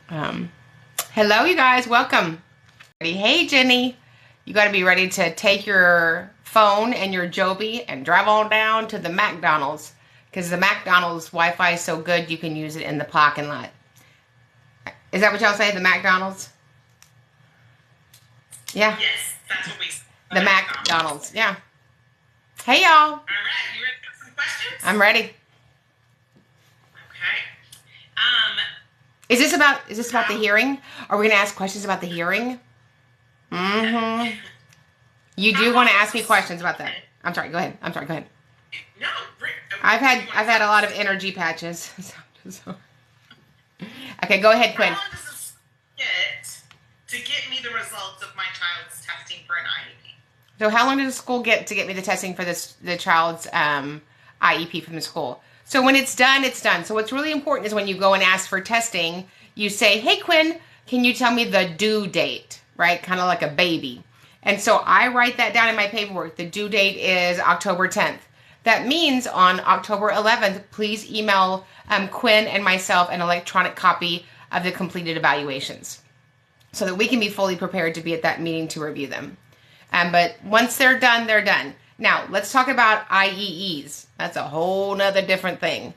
Hello, you guys. Welcome. Hey, Jenny. You got to be ready to take your phone and your Joby and drive on down to the McDonald's because the McDonald's Wi-Fi is so good you can use it in the parking lot. Is that what y'all say? The McDonald's? Yeah. Yes, that's what we say. The McDonald's. Yeah. Hey, y'all. All right, you ready for some questions? I'm ready. Okay. Is this about the hearing? Are we going to ask questions about the hearing? Mm-hmm. You do want to ask me questions about that. I'm sorry, go ahead. No, I've had a lot of energy patches. Okay, go ahead, Quinn. How long does it get to get me the results of my child's testing for an IEP? So how long does the school get to get me the testing for the child's IEP from the school? So when it's done, it's done. So what's really important is when you go and ask for testing, you say, hey, Quinn, can you tell me the due date, right? Kind of like a baby. And so I write that down in my paperwork. The due date is October 10th. That means on October 11th, please email Quinn and myself an electronic copy of the completed evaluations so that we can be fully prepared to be at that meeting to review them. But once they're done, they're done. Now, let's talk about IEEs. That's a whole nother different thing.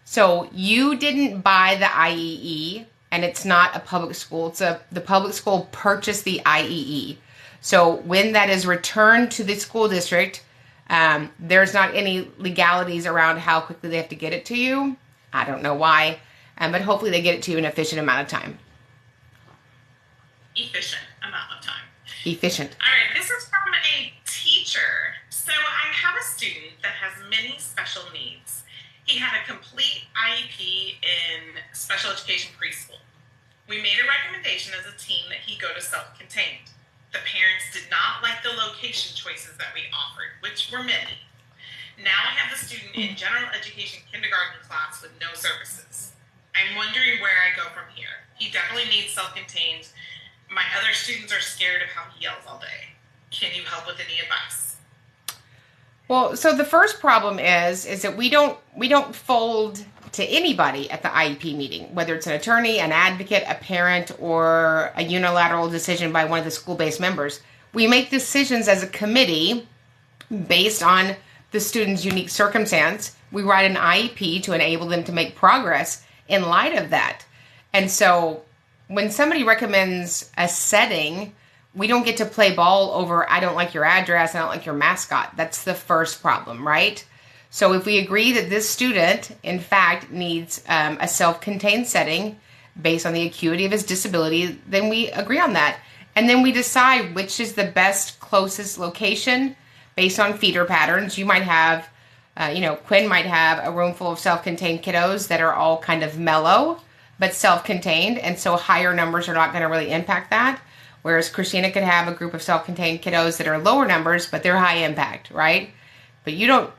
So you didn't buy the IEE, and it's not a public school. The public school purchased the IEE. So when that is returned to the school district, there's not any legalities around how quickly they have to get it to you. I don't know why, but hopefully they get it to you in an efficient amount of time. Efficient amount of time. Efficient. All right, this is from a teacher. So I have a student that has many special needs. He had a complete IEP in special education preschool. We made a recommendation as a team that he go to self-contained. The parents did not like the location choices that we offered, which were many. Now I have the student in general education kindergarten class with no services. I'm wondering where I go from here. He definitely needs self-contained. My other students are scared of how he yells all day. Can you help with any advice? Well, so the first problem is that we don't fold to anybody at the IEP meeting, whether it's an attorney, an advocate, a parent, or a unilateral decision by one of the school-based members. We make decisions as a committee based on the student's unique circumstance. We write an IEP to enable them to make progress in light of that. And so when somebody recommends a setting, we don't get to play ball over, I don't like your address, I don't like your mascot. That's the first problem, right? So if we agree that this student, in fact, needs a self-contained setting based on the acuity of his disability, then we agree on that. And then we decide which is the best, closest location based on feeder patterns. You might have, Quinn might have a room full of self-contained kiddos that are all kind of mellow, but self-contained. And so higher numbers are not going to really impact that. Whereas Christina could have a group of self-contained kiddos that are lower numbers, but they're high impact, right? But you don't,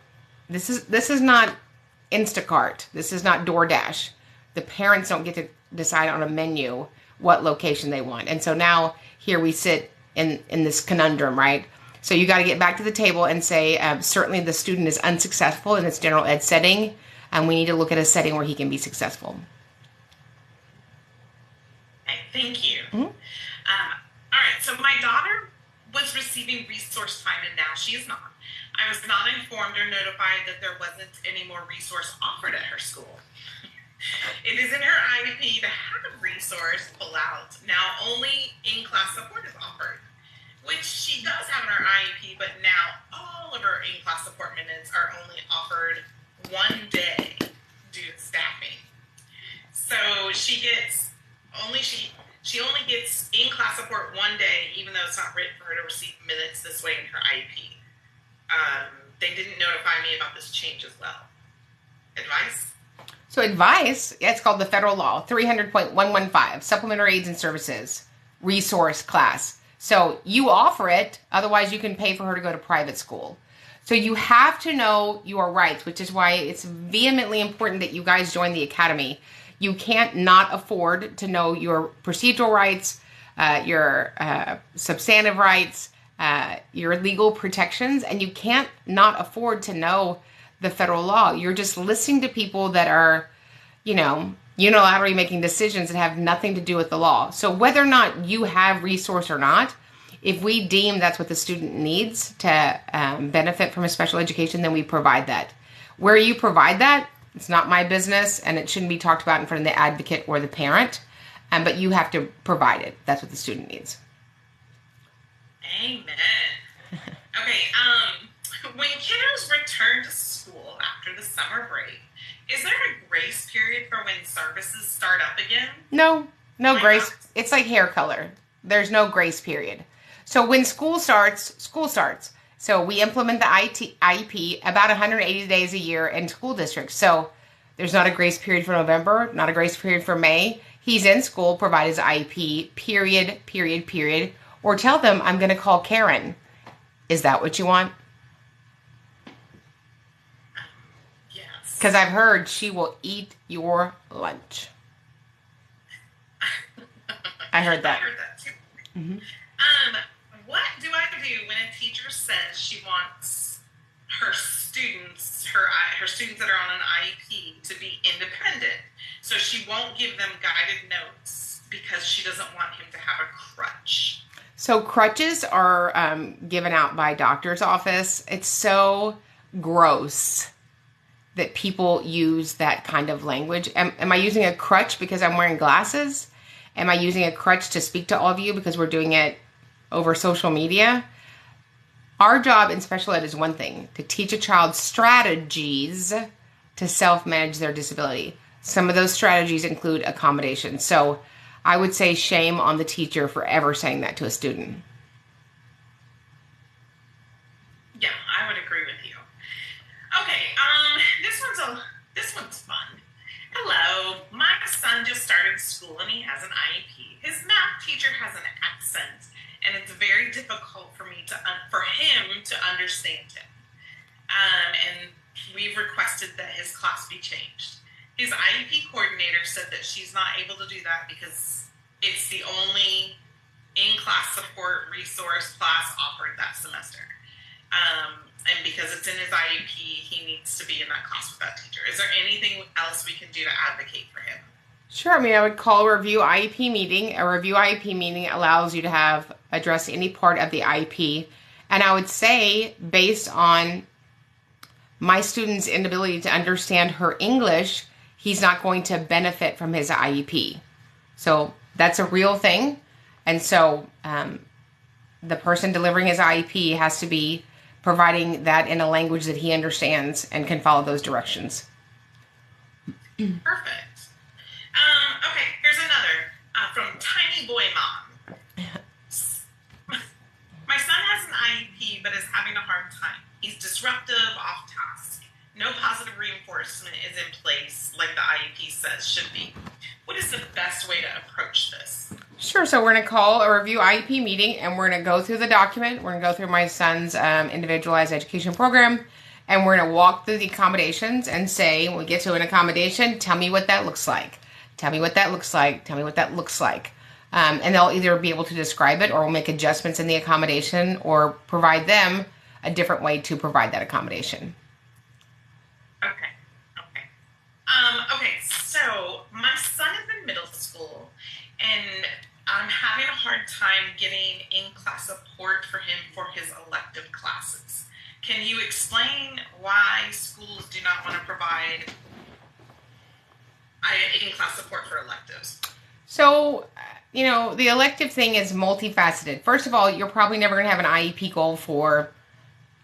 this is not Instacart. This is not DoorDash. The parents don't get to decide on a menu what location they want. And so now here we sit in this conundrum, right? So you got to get back to the table and say, certainly the student is unsuccessful in this general ed setting, and we need to look at a setting where he can be successful. Okay, thank you. Mm-hmm. All right, so my daughter was receiving resource time, and now she is not. I was not informed or notified that there wasn't any more resource offered at her school. It is in her IEP to have a resource pull out. Now only in-class support is offered, which she does have in her IEP, but now all of her in-class support minutes are only offered one day due to staffing. So she only gets in-class support one day, even though it's not written for her to receive minutes this way in her IEP. They didn't notify me about this change as well. Advice? So advice, it's called the federal law, 300.115, supplementary aids and services, resource class. So you offer it, otherwise you can pay for her to go to private school. So you have to know your rights, which is why it's vehemently important that you guys join the academy. You can't not afford to know your procedural rights, your substantive rights, your legal protections, and you can't not afford to know the federal law. You're just listening to people that are, unilaterally making decisions that have nothing to do with the law. So whether or not you have resource or not, if we deem that's what the student needs to benefit from a special education, then we provide that. Where you provide that, it's not my business, and it shouldn't be talked about in front of the advocate or the parent, but you have to provide it. That's what the student needs. Amen. Okay, when kiddos return to school after the summer break, is there a grace period for when services start up again? No Why grace. not? It's like hair color. There's no grace period. So when school starts, school starts. So we implement the IEP about 180 days a year in school districts. So there's not a grace period for November, not a grace period for May. He's in school, provide his IEP, period. Or tell them, I'm going to call Karen. Is that what you want? Yes. Because I've heard she will eat your lunch. I heard that. I heard that too. Mm-hmm. What do I do when a teacher says she wants her students that are on an IEP to be independent? So she won't give them guided notes because she doesn't want him to have a crutch. So crutches are given out by doctor's office. It's so gross that people use that kind of language. Am I using a crutch because I'm wearing glasses? Am I using a crutch to speak to all of you because we're doing it over social media? Our job in special ed is one thing, to teach a child strategies to self-manage their disability. Some of those strategies include accommodation. So I would say shame on the teacher for ever saying that to a student. Yeah, I would agree with you. Okay, this one's fun. Hello, my son just started school and he has an IEP. His math teacher has an accent, and it's very difficult for him to understand him. And we've requested that his class be changed. His IEP coordinator said that she's not able to do that because it's the only in-class support resource class offered that semester. And because it's in his IEP, he needs to be in that class with that teacher. Is there anything else we can do to advocate for him? Sure. I mean, I would call a review IEP meeting. A review IEP meeting allows you to address any part of the IEP. And I would say, based on my student's inability to understand her English, he's not going to benefit from his IEP. So that's a real thing. And so the person delivering his IEP has to be providing that in a language that he understands and can follow those directions. Perfect. Okay, here's another from Tiny Boy Mom. My son has an IEP but is having a hard time. He's disruptive, off task. No positive reinforcement is in place like the IEP says should be. What is the best way to approach this? Sure. So we're going to call a review IEP meeting, and we're going to go through the document. We're going to go through my son's individualized education program, and we're going to walk through the accommodations and say, when we get to an accommodation, tell me what that looks like. Tell me what that looks like. Tell me what that looks like. And they'll either be able to describe it, or we'll make adjustments in the accommodation, or provide them a different way to provide that accommodation. Okay, so my son is in middle school, and I'm having a hard time getting in-class support for him for his elective classes. Can you explain why schools do not want to provide in-class support for electives? So, the elective thing is multifaceted. First of all, you're probably never going to have an IEP goal for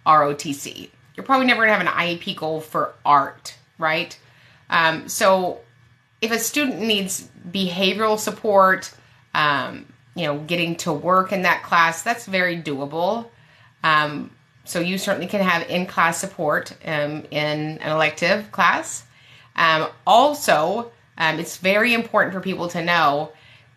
ROTC. You're probably never going to have an IEP goal for art, right? So if a student needs behavioral support, getting to work in that class, that's very doable. So you certainly can have in-class support in an elective class. Also, it's very important for people to know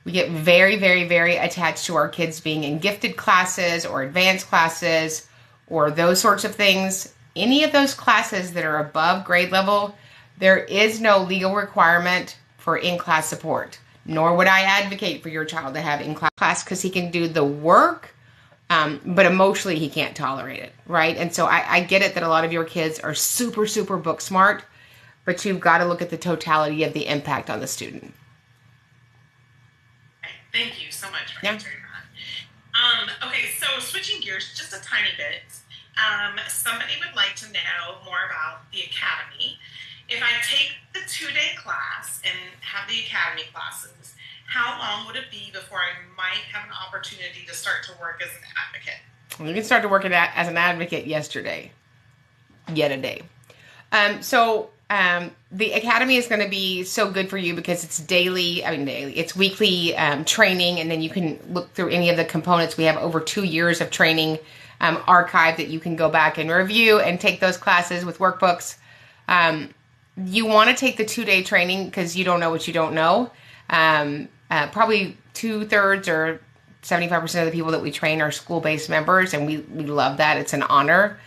we get very, very, very attached to our kids being in gifted classes or advanced classes or those sorts of things. Any of those classes that are above grade level, there is no legal requirement for in-class support, nor would I advocate for your child to have in-class because he can do the work, but emotionally he can't tolerate it, right? And so I get it that a lot of your kids are super, super book smart, but you've got to look at the totality of the impact on the student. Okay, thank you so much for answering that. Okay, so switching gears just a tiny bit. Somebody would like to know more about the academy. If I take the 2-day class and have the academy classes, how long would it be before I might have an opportunity to start to work as an advocate? You can start to work as an advocate yesterday. Yet a day. The academy is going to be so good for you because it's it's weekly training, and then you can look through any of the components. We have over 2 years of training archive that you can go back and review and take those classes with workbooks. You want to take the 2-day training because you don't know what you don't know. Probably 2/3 or 75% of the people that we train are school-based members, and we love that. It's an honor.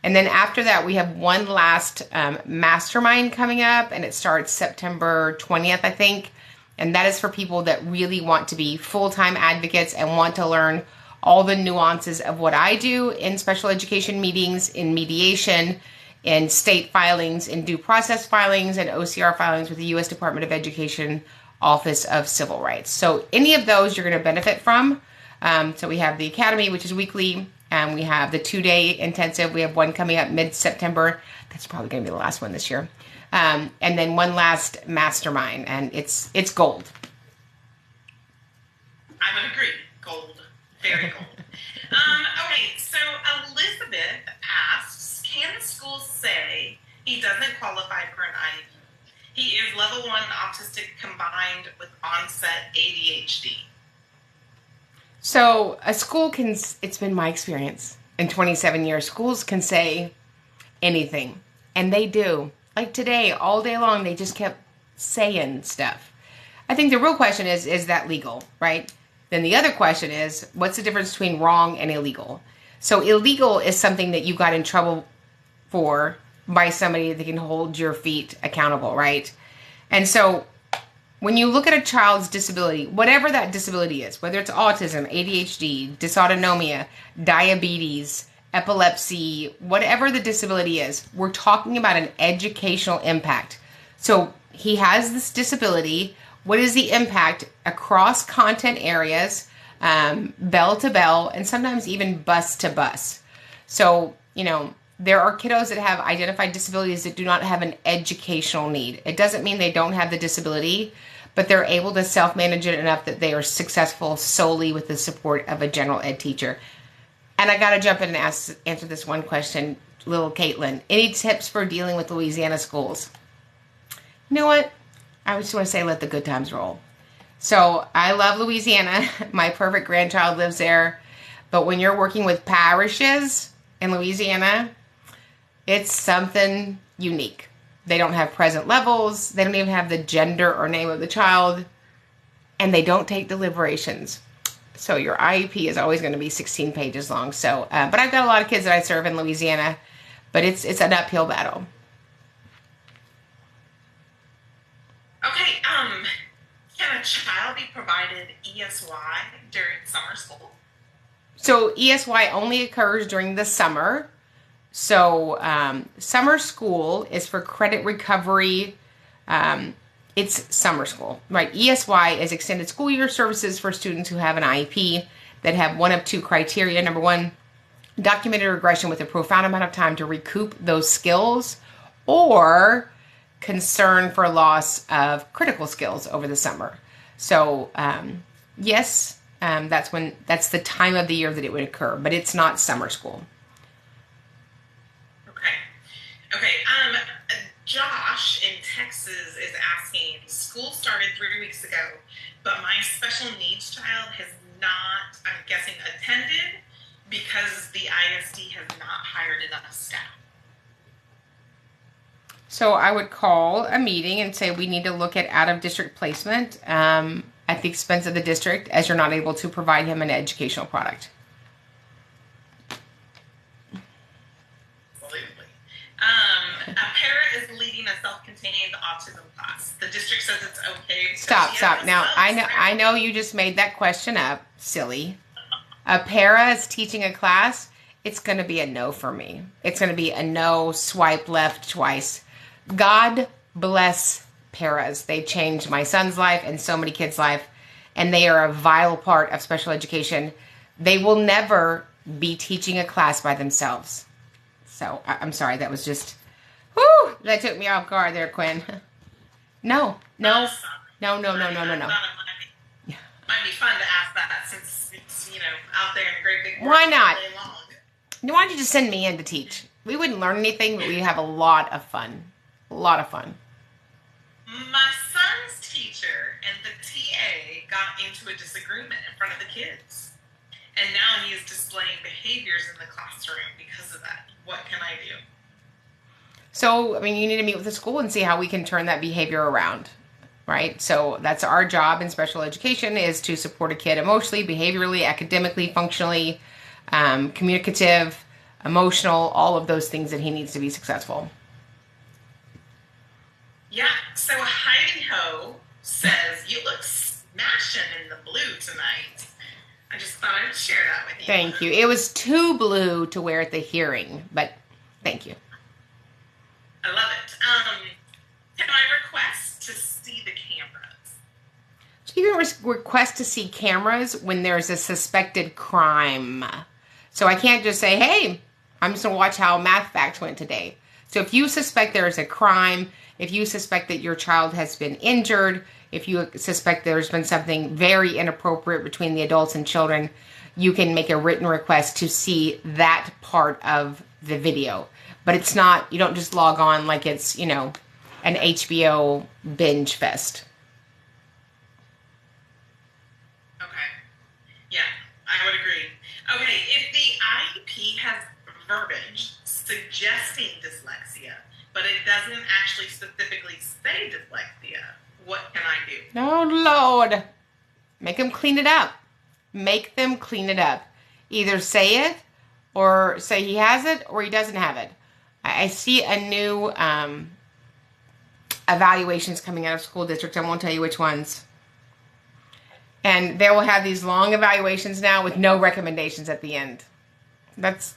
And then after that, we have one last mastermind coming up, and it starts September 20th, I think. And that is for people that really want to be full-time advocates and want to learn all the nuances of what I do in special education meetings, in mediation, in state filings, in due process filings, and OCR filings with the U.S. Department of Education Office of Civil Rights. So any of those you're going to benefit from. So we have the academy, which is weekly. We have the 2-day intensive. We have one coming up mid-September. That's probably going to be the last one this year. And then one last mastermind, and it's gold. I would agree. Gold. Very gold. Okay, so Elizabeth asks, can the school say he doesn't qualify for an IEP? He is level 1 autistic combined with onset ADHD. So a school can, it's been my experience in 27 years, schools can say anything, and they do. Like today, all day long, they just kept saying stuff. I think the real question is that legal, right? Then the other question is, what's the difference between wrong and illegal? So illegal is something that you got in trouble for by somebody that can hold your feet accountable, right? And so when you look at a child's disability, whatever that disability is, whether it's autism, ADHD, dysautonomia, diabetes, epilepsy, whatever the disability is, we're talking about an educational impact. So he has this disability. What is the impact across content areas, bell to bell, and sometimes even bus to bus? So, there are kiddos that have identified disabilities that do not have an educational need. It doesn't mean they don't have the disability, but they're able to self-manage it enough that they are successful solely with the support of a general ed teacher. And I got to jump in and answer this one question, little Caitlin. Any tips for dealing with Louisiana schools? You know what? I just want to say let the good times roll. So I love Louisiana. My perfect grandchild lives there. But when you're working with parishes in Louisiana, it's something unique. They don't have present levels. They don't even have the gender or name of the child. And they don't take deliberations. So your IEP is always going to be 16 pages long. So, but I've got a lot of kids that I serve in Louisiana. But it's an uphill battle. Okay, can a child be provided ESY during summer school? So ESY only occurs during the summer. So summer school is for credit recovery. It's summer school, right? ESY is extended school year services for students who have an IEP that have one of 2 criteria. Number 1, documented regression with a profound amount of time to recoup those skills, or concern for loss of critical skills over the summer. So yes, that's the time of the year that it would occur, but it's not summer school. Okay. Josh in Texas is asking, school started 3 weeks ago, but my special needs child has not, I'm guessing, attended because the ISD has not hired enough staff. So I would call a meeting and say we need to look at out-of-district placement at the expense of the district, as you're not able to provide him an educational product. A para is leading a self-contained autism class. The district says it's okay. Stop. Now, I know you just made that question up, silly. A para is teaching a class. It's going to be a no for me. It's going to be a no, swipe left twice. God bless paras. They changed my son's life and so many kids' life, and they are a vital part of special education. They will never be teaching a class by themselves. So I'm sorry, that was just, whew, that took me off guard there, Quinn. No. I No. thought it might be fun to ask that since it's, out there in a great big world. Why not? All day long. Why don't you just send me in to teach? We wouldn't learn anything, but we'd have a lot of fun. A lot of fun. My son's teacher and the TA got into a disagreement in front of the kids. And now he is displaying behaviors in the classroom because of that. What can I do? So, you need to meet with the school and see how we can turn that behavior around, right? So that's our job in special education, is to support a kid emotionally, behaviorally, academically, functionally, communicative, emotional, all of those things that he needs to be successful. Yeah, so Heidi Ho says, you look smashing in the blue tonight. I just thought I'd share that with you. Thank you. It was too blue to wear at the hearing, but thank you. I love it. Can I request to see the cameras? So you can request to see cameras when there's a suspected crime. So I can't just say, hey, I'm just going to watch how math facts went today. So if you suspect there is a crime, if you suspect that your child has been injured, if you suspect there's been something very inappropriate between the adults and children, you can make a written request to see that part of the video. But it's not, you don't just log on like it's, an HBO binge fest. Okay. Yeah, I would agree. Okay, if the IEP has verbiage suggesting dyslexia, but it doesn't actually specifically say dyslexia, what can I do? Oh, Lord. Make them clean it up. Make them clean it up. Either say it or say he has it or he doesn't have it. I see a new evaluations coming out of school districts. I won't tell you which ones. And they will have these long evaluations now with no recommendations at the end. That's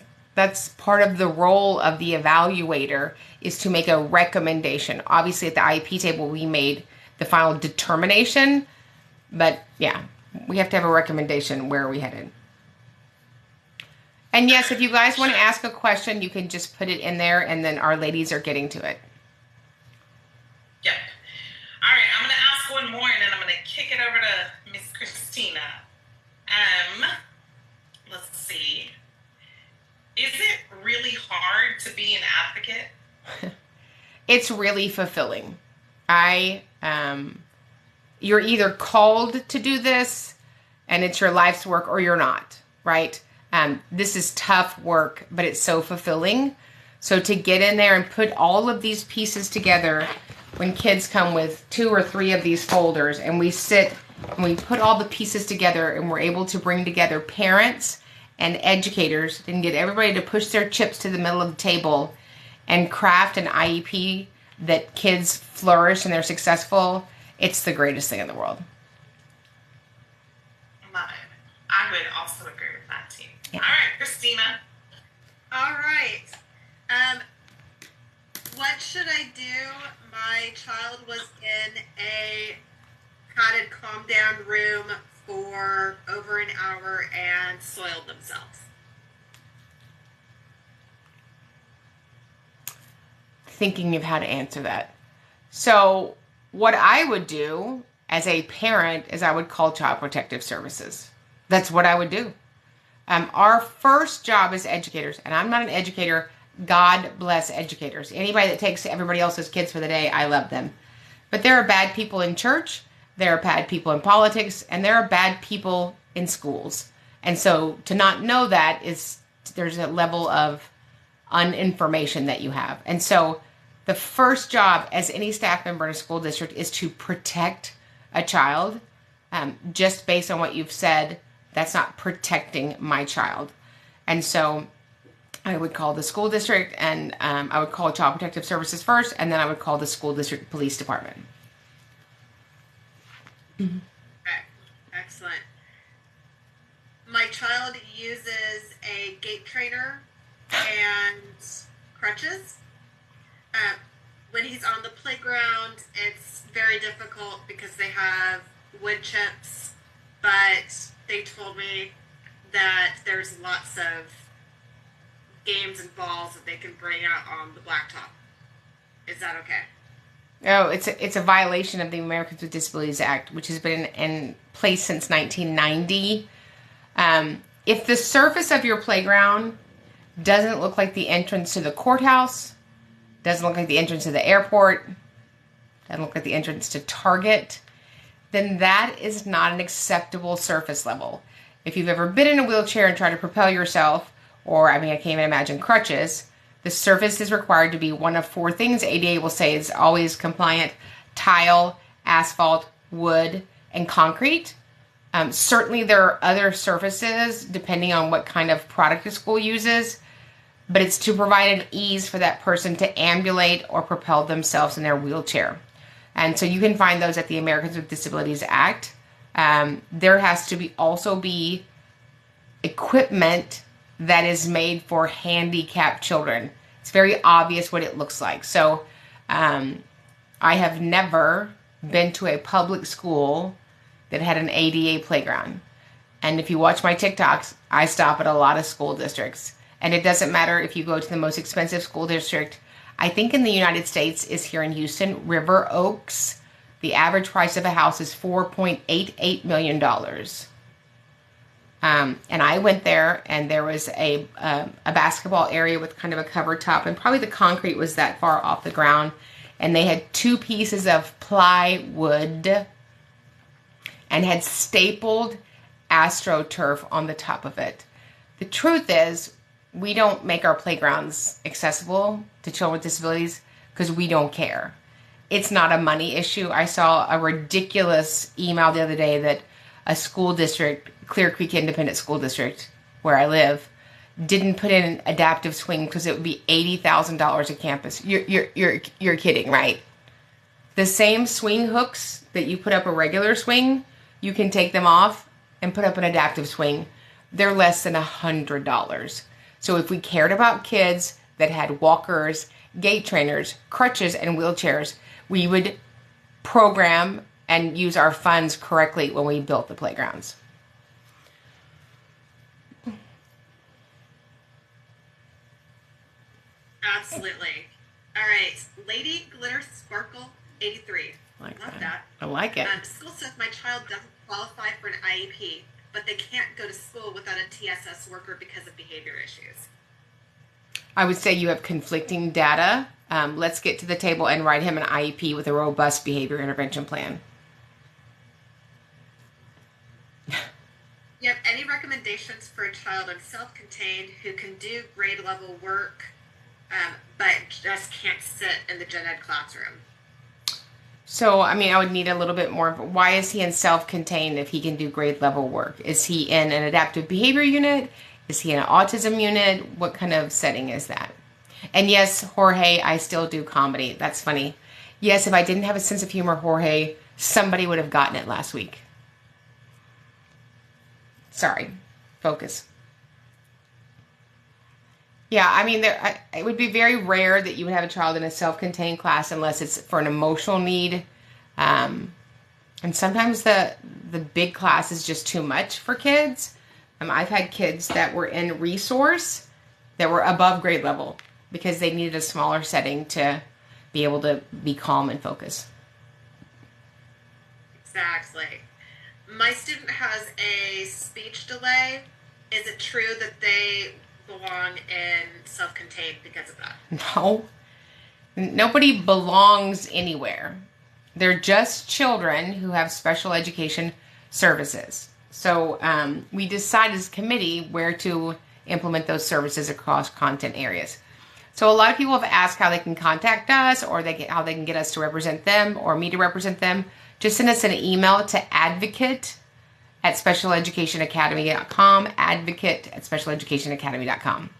part of the role of the evaluator, is to make a recommendation. Obviously, at the IEP table, we made the final determination. But, yeah, we have to have a recommendation. Where are we headed? And, yes, if you guys want to ask a question, you can just put it in there, and then our ladies are getting to it. Yep. All right, I'm going to ask one more, and then I'm going to kick it over to Miss Christina. Let's see. Is it really hard to be an advocate? It's really fulfilling. You're either called to do this, and it's your life's work, or you're not, right? This is tough work, but it's so fulfilling. So to get in there and put all of these pieces together, when kids come with 2 or 3 of these folders, and we sit and we put all the pieces together, and we're able to bring together parents and educators and get everybody to push their chips to the middle of the table and craft an IEP that kids flourish and they're successful, it's the greatest thing in the world. Love it. I would also agree with that too. Yeah. All right, Christina. All right. What should I do? My child was in a padded calm down room for over an hour and soiled themselves. Thinking of how to answer that. So what I would do as a parent is I would call Child Protective Services. That's what I would do. Our first job as educators, and I'm not an educator, God bless educators. Anybody that takes everybody else's kids for the day, I love them. But there are bad people in church, there are bad people in politics, and there are bad people in schools. And so to not know that there's a level of uninformation that you have. And so the first job as any staff member in a school district is to protect a child. Just based on what you've said, that's not protecting my child. And so I would call the school district, and I would call Child Protective Services first, and then I would call the school district police department. Mm-hmm. Okay. Excellent. My child uses a gait trainer and crutches. when he's on the playground, it's very difficult because they have wood chips, but they told me that there's lots of games and balls that they can bring out on the blacktop. Is that okay? Oh, it's a violation of the Americans with Disabilities Act, which has been in place since 1990. If the surface of your playground doesn't look like the entrance to the courthouse, doesn't look like the entrance to the airport, doesn't look like the entrance to Target, then that is not an acceptable surface level. If you've ever been in a wheelchair and tried to propel yourself, or I can't even imagine crutches, the surface is required to be one of 4 things ADA will say is always compliant: tile, asphalt, wood, and concrete. Certainly there are other surfaces depending on what kind of product the school uses, but it's to provide an ease for that person to ambulate or propel themselves in their wheelchair. And so you can find those at the Americans with Disabilities Act. There has to also be equipment that is made for handicapped children. It's very obvious what it looks like. So I have never been to a public school that had an ADA playground. And if you watch my TikToks, I stop at a lot of school districts. And it doesn't matter if you go to the most expensive school district. I think in the United States is here in Houston, River Oaks. The average price of a house is $4.88 million. And I went there, and there was a basketball area with kind of a covered top, and probably the concrete was that far off the ground. And they had 2 pieces of plywood and had stapled AstroTurf on the top of it. The truth is, we don't make our playgrounds accessible to children with disabilities because we don't care. It's not a money issue. I saw a ridiculous email the other day that a school district, Clear Creek Independent School District, where I live, didn't put in an adaptive swing because it would be $80,000 a campus. You're kidding, right? The same swing hooks that you put up a regular swing, you can take them off and put up an adaptive swing. They're less than $100. So if we cared about kids that had walkers, gait trainers, crutches, and wheelchairs, we would program and use our funds correctly when we built the playgrounds. Absolutely. All right. Lady Glitter Sparkle 83. Love that. I like it. School says my child doesn't qualify for an IEP, but they can't go to school without a TSS worker because of behavior issues. I would say you have conflicting data. Let's get to the table and write him an IEP with a robust behavior intervention plan. You have any recommendations for a child on self-contained who can do grade level work, but just can't sit in the gen ed classroom? So, I would need a little bit more. Why is he in self-contained if he can do grade level work? Is he in an adaptive behavior unit? Is he in an autism unit? What kind of setting is that? And yes, Jorge, I still do comedy. That's funny. Yes, if I didn't have a sense of humor, Jorge, somebody would have gotten it last week. Sorry. Focus. Yeah, it would be very rare that you would have a child in a self-contained class unless it's for an emotional need. And sometimes the big class is just too much for kids. I've had kids that were in resource that were above grade level because they needed a smaller setting to be able to be calm and focus. Exactly. My student has a speech delay. Is it true that they belong in self-contained because of that? No. Nobody belongs anywhere. They're just children who have special education services. So we decide as a committee where to implement those services across content areas. So a lot of people have asked how they can contact us or how they can get us to represent them or me to represent them. Just send us an email to advocate@specialeducationacademy.com, advocate@specialeducationacademy.com.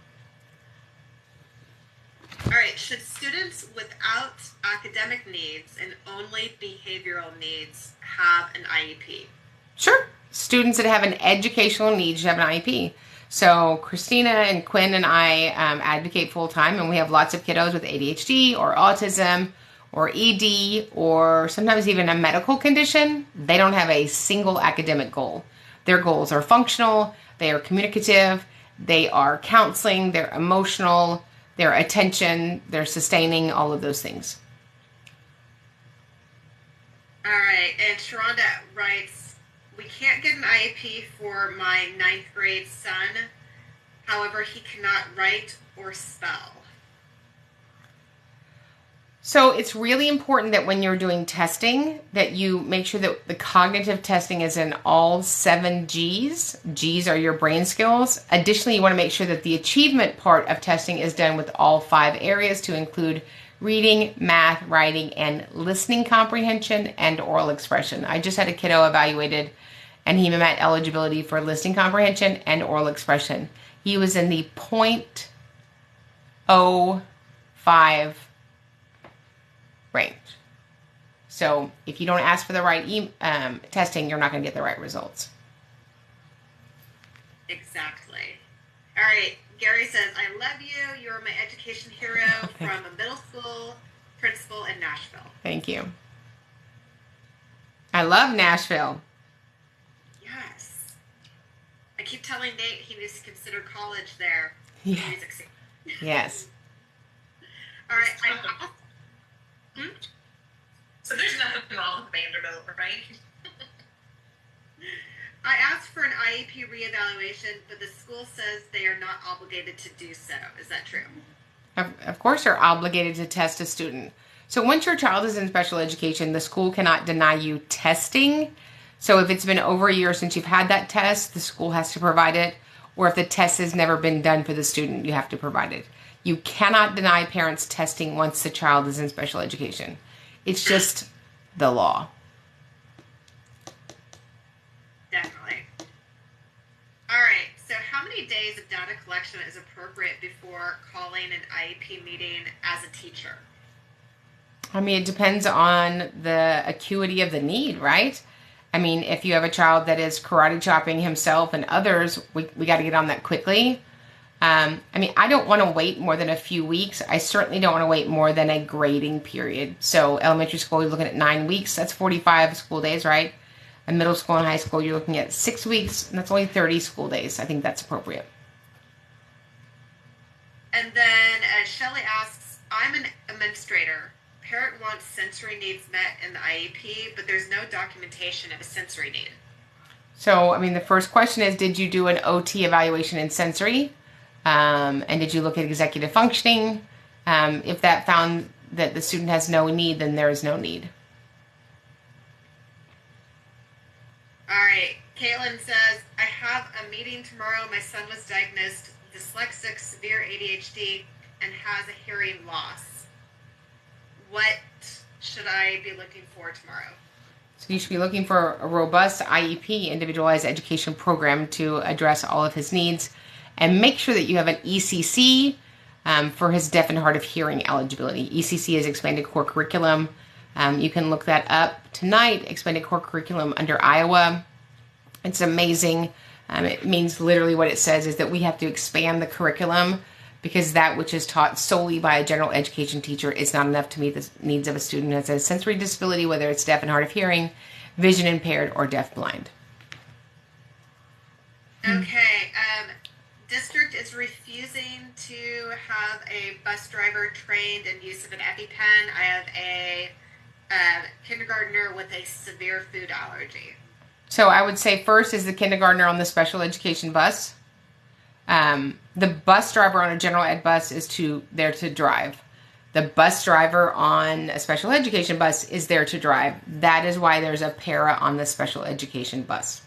All right. Should students without academic needs and only behavioral needs have an IEP? Sure. Students that have an educational need should have an IEP. So Christina and Quinn and I advocate full-time, and we have lots of kiddos with ADHD or autism or ED or sometimes even a medical condition, they don't have a single academic goal. Their goals are functional, they are communicative, they are counseling, they're emotional, they're attention, they're sustaining, all of those things. All right, and Sharonda writes, we can't get an IEP for my 9th grade son. However, he cannot write or spell. So it's really important that when you're doing testing that you make sure that the cognitive testing is in all 7 Gs. Gs are your brain skills. Additionally, you want to make sure that the achievement part of testing is done with all 5 areas to include reading, math, writing, and listening comprehension and oral expression. I just had a kiddo evaluated and he met eligibility for listening comprehension and oral expression. He was in the 0.05 range. So if you don't ask for the right testing, you're not going to get the right results. Exactly. All right. Gary says, I love you. You're my education hero from a middle school principal in Nashville. Thank you. I love Nashville. Yes. I keep telling Nate he needs to consider college there. Yeah. Music scene. Yes. All right. So there's nothing wrong with Vanderbilt, right? I asked for an IEP reevaluation, but the school says they are not obligated to do so. Is that true? Of course, you're obligated to test a student. So once your child is in special education, the school cannot deny you testing. So if it's been over a year since you've had that test, the school has to provide it. Or if the test has never been done for the student, you have to provide it. You cannot deny parents testing once the child is in special education. It's just the law. Definitely. All right. So how many days of data collection is appropriate before calling an IEP meeting as a teacher? I mean, it depends on the acuity of the need, right? I mean, if you have a child that is karate chopping himself and others, we got to get on that quickly. I mean, I don't want to wait more than a few weeks. I certainly don't want to wait more than a grading period. So elementary school, you're looking at 9 weeks. That's 45 school days, right? And middle school and high school, you're looking at 6 weeks, and that's only 30 school days. I think that's appropriate. And then Shelley asks, I'm an administrator. Parent wants sensory needs met in the IEP, but there's no documentation of a sensory need. So, I mean, the first question is, did you do an OT evaluation in sensory? And did you look at executive functioning? If that found that the student has no need, then there is no need. All right. Caitlin says, I have a meeting tomorrow. My son was diagnosed dyslexic, severe ADHD, and has a hearing loss. What should I be looking for tomorrow? So you should be looking for a robust IEP, individualized education program, to address all of his needs. And make sure that you have an ECC for his deaf and hard of hearing eligibility. ECC is Expanded Core Curriculum. You can look that up tonight, Expanded Core Curriculum under Iowa. It's amazing. It means literally what it says is that we have to expand the curriculum because that which is taught solely by a general education teacher is not enough to meet the needs of a student who has a sensory disability, whether it's deaf and hard of hearing, vision impaired, or deaf blind. Okay. District is refusing to have a bus driver trained in use of an EpiPen. I have a kindergartner with a severe food allergy. So I would say first is the kindergartner on the special education bus. The bus driver on a general ed bus is there to drive. The bus driver on a special education bus is there to drive. That is why there's a para on the special education bus.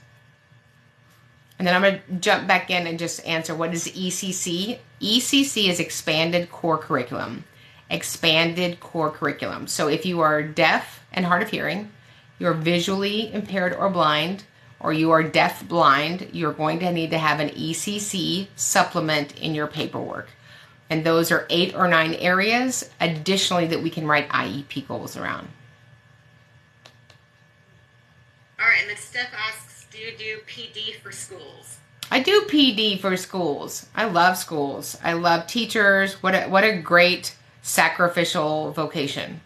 And then I'm going to jump back in and just answer, what is ECC? ECC is Expanded Core Curriculum. Expanded Core Curriculum. So if you are deaf and hard of hearing, you're visually impaired or blind, or you are deaf blind, you're going to need to have an ECC supplement in your paperwork. And those are 8 or 9 areas, additionally, that we can write IEP goals around. All right, and then Steph asks, do you do PD for schools? I do PD for schools. I love schools. I love teachers. What a great sacrificial vocation.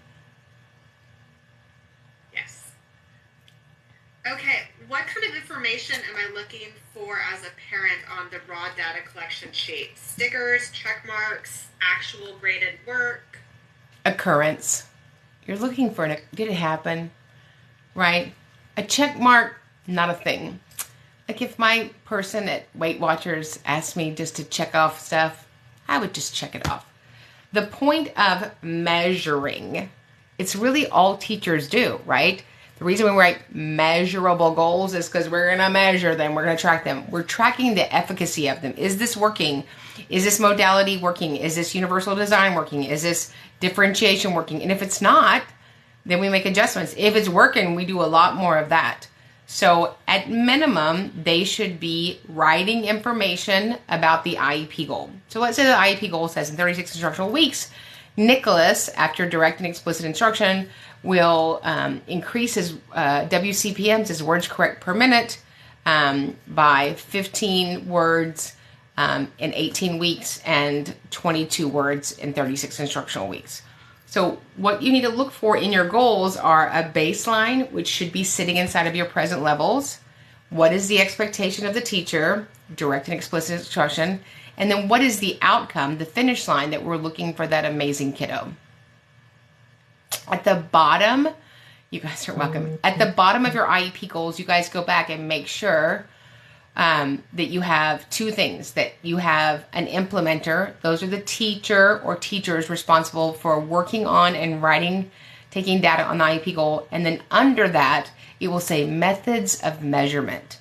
Okay, what kind of information am I looking for as a parent on the raw data collection sheet? Stickers, check marks, actual graded work? Occurrence. You're looking for did it happen? Right? A check mark, not a thing. Like if my person at Weight Watchers asked me just to check off stuff, I would just check it off. The point of measuring, it's really all teachers do, right? The reason we write measurable goals is because we're going to measure them. We're going to track them. We're tracking the efficacy of them. Is this working? Is this modality working? Is this universal design working? Is this differentiation working? And if it's not, then we make adjustments. If it's working, we do a lot more of that. So at minimum, they should be writing information about the IEP goal. So let's say the IEP goal says in 36 instructional weeks, Nicholas, after direct and explicit instruction, will increase his WCPMs, his words correct per minute, by 15 words in 18 weeks and 22 words in 36 instructional weeks. So what you need to look for in your goals are a baseline, which should be sitting inside of your present levels. What is the expectation of the teacher, direct and explicit instruction? And then what is the outcome, the finish line that we're looking for that amazing kiddo? At the bottom, you guys are welcome. At the bottom of your IEP goals, you guys go back and make sure that you have two things, that you have an implementer. Those are the teacher or teachers responsible for working on and writing, taking data on the IEP goal. And then under that, it will say methods of measurement.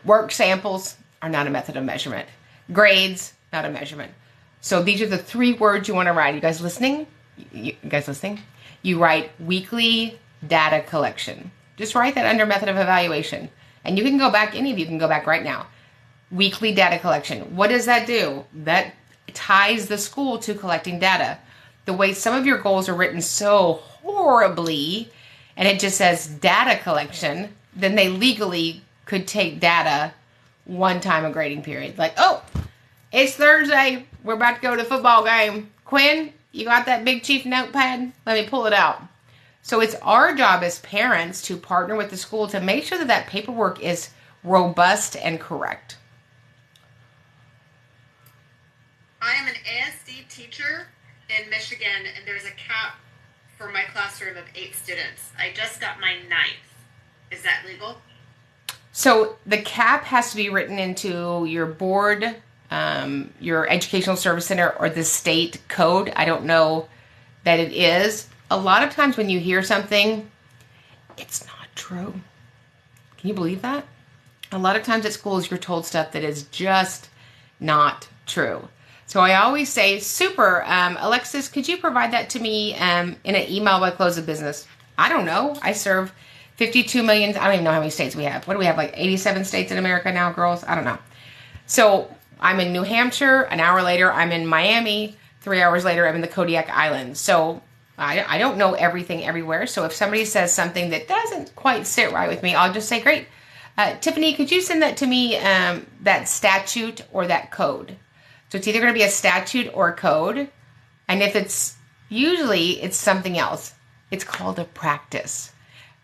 Work samples are not a method of measurement. Grades, not a measurement. So these are the three words you want to write. You guys listening? You guys listening? You write weekly data collection. Just write that under method of evaluation. And you can go back, any of you can go back right now. Weekly data collection. What does that do? That ties the school to collecting data. The way some of your goals are written so horribly, and it just says data collection, then they legally could take data one time a grading period. Like, oh, it's Thursday. We're about to go to the football game. Quinn, you got that Big Chief notepad? Let me pull it out. So it's our job as parents to partner with the school to make sure that that paperwork is robust and correct. I am an ASD teacher in Michigan, and there's a cap for my classroom of 8 students. I just got my 9th. Is that legal? So the cap has to be written into your board, your educational service center, or the state code. I don't know that it is. A lot of times when you hear something, it's not true. Can you believe that? A lot of times at schools, you're told stuff that is just not true. So I always say, super, Alexis, could you provide that to me in an email by close of business? I don't know. I serve 52 million. I don't even know how many states we have. What do we have, like 87 states in America now, girls? I don't know. So I'm in New Hampshire. An hour later, I'm in Miami. 3 hours later, I'm in the Kodiak Islands. So I don't know everything everywhere. So if somebody says something that doesn't quite sit right with me, I'll just say, great. Tiffany, could you send that to me, that statute or that code? So it's either going to be a statute or a code. And if it's, usually it's something else. It's called a practice.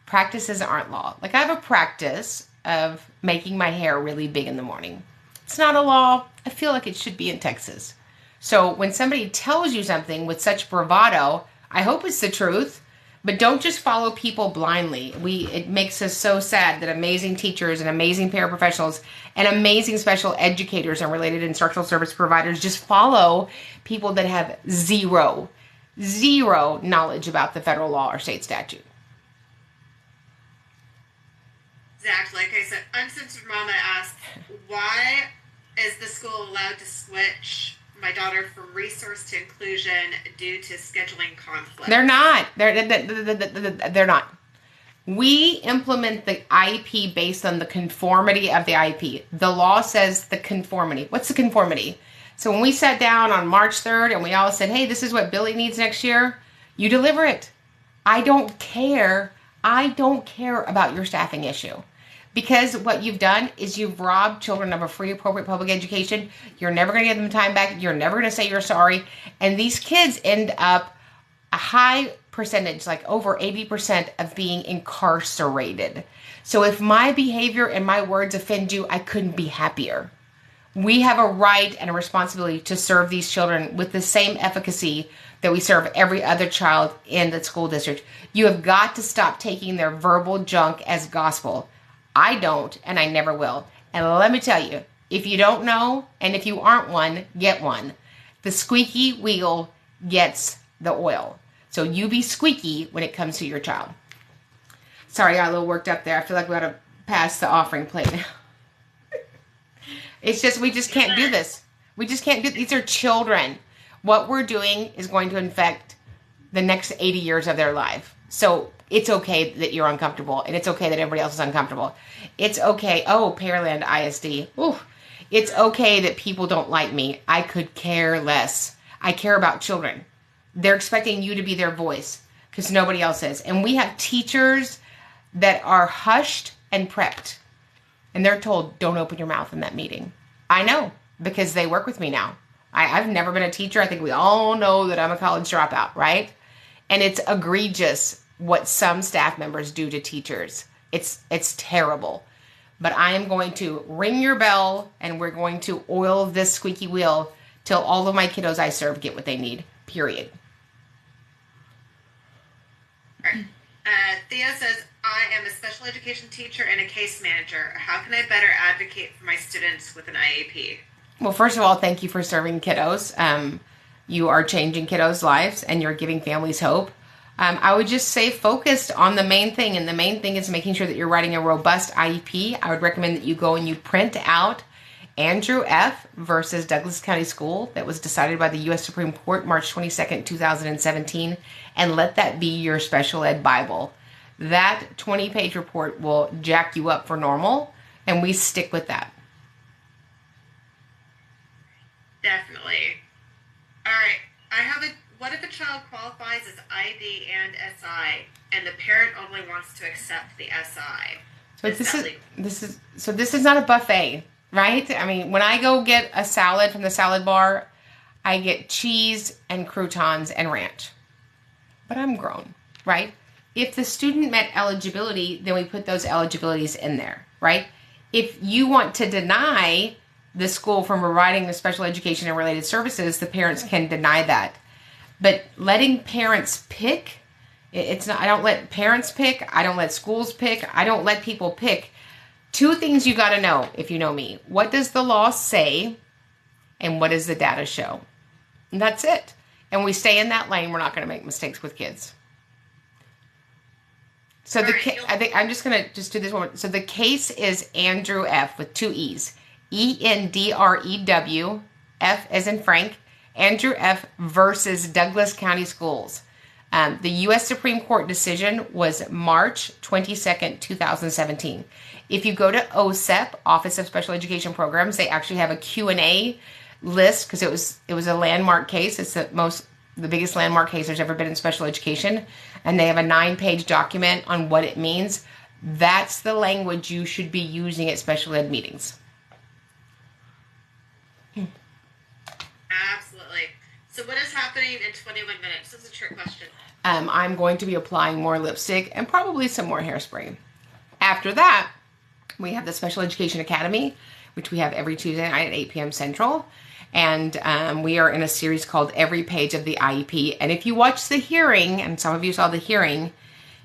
Practices aren't law. Like I have a practice of making my hair really big in the morning. It's not a law. I feel like it should be in Texas. So when somebody tells you something with such bravado, I hope it's the truth, but don't just follow people blindly. It makes us so sad that amazing teachers and amazing paraprofessionals and amazing special educators and related instructional service providers just follow people that have zero knowledge about the federal law or state statute. Exactly. Okay, so Uncensored Mama asked, why is the school allowed to switch my daughter from resource to inclusion due to scheduling conflict? They're not. They're not. We implement the IEP based on the conformity of the IEP. The law says the conformity. What's the conformity? So when we sat down on March 3rd and we all said, hey, this is what Billy needs next year, you deliver it. I don't care. I don't care about your staffing issue. Because what you've done is you've robbed children of a free, appropriate public education. You're never going to give them time back. You're never going to say you're sorry. And these kids end up a high percentage, like over 80% of being incarcerated. So if my behavior and my words offend you, I couldn't be happier. We have a right and a responsibility to serve these children with the same efficacy that we serve every other child in the school district. You have got to stop taking their verbal junk as gospel. I don't, and I never will. And let me tell you, if you don't know, and if you aren't one, get one. The squeaky wheel gets the oil. So you be squeaky when it comes to your child. Sorry, I got a little worked up there. I feel like we got to pass the offering plate now. It's just, we just can't do this. We just can't do, these are children. What we're doing is going to infect the next 80 years of their life. So it's okay that you're uncomfortable, and it's okay that everybody else is uncomfortable. It's okay. Oh, Pearland ISD. Ooh. It's okay that people don't like me. I could care less. I care about children. They're expecting you to be their voice because nobody else is. And we have teachers that are hushed and prepped. And they're told, don't open your mouth in that meeting. I know, because they work with me now. I've never been a teacher. I think we all know that I'm a college dropout, right? And it's egregious what some staff members do to teachers. It's terrible. But I am going to ring your bell, and we're going to oil this squeaky wheel till all of my kiddos I serve get what they need, period. All right. Thea says, I am a special education teacher and a case manager. How can I better advocate for my students with an IEP? Well, first of all, thank you for serving kiddos. You are changing kiddos' lives, and you're giving families hope. I would just say focused on the main thing, and the main thing is making sure that you're writing a robust IEP. I would recommend that you go and you print out Andrew F. versus Douglas County School that was decided by the U.S. Supreme Court March 22nd, 2017, and let that be your special ed Bible. That 20-page report will jack you up for normal, and we stick with that. Definitely. All right. What if a child qualifies as ID and SI, and the parent only wants to accept the SI? So this is not a buffet, right? I mean, when I go get a salad from the salad bar, I get cheese and croutons and ranch. But I'm grown, right? If the student met eligibility, then we put those eligibilities in there, right? If you want to deny the school from providing the special education and related services, the parents can deny that. But letting parents pick, it's not, I don't let parents pick, I don't let schools pick, I don't let people pick. Two things you got to know if you know me. What does the law say, and what does the data show? And that's it. And we stay in that lane. We're not going to make mistakes with kids. So I think I'm just going to do this one. So the case is Andrew F. with two E's. ENDREW, F as in Frank, Andrew F. versus Douglas County Schools. The U.S. Supreme Court decision was March 22nd, 2017. If you go to OSEP, Office of Special Education Programs, they actually have a Q&A list because it was a landmark case. It's the biggest landmark case there's ever been in special education. And they have a 9-page document on what it means. That's the language you should be using at special ed meetings. Absolutely. So what is happening in 21 minutes? This is a trick question. I'm going to be applying more lipstick and probably some more hairspray. After that, we have the Special Education Academy, which we have every Tuesday night at 8 p.m. Central. And we are in a series called Every Page of the IEP. And if you watch the hearing, and some of you saw the hearing,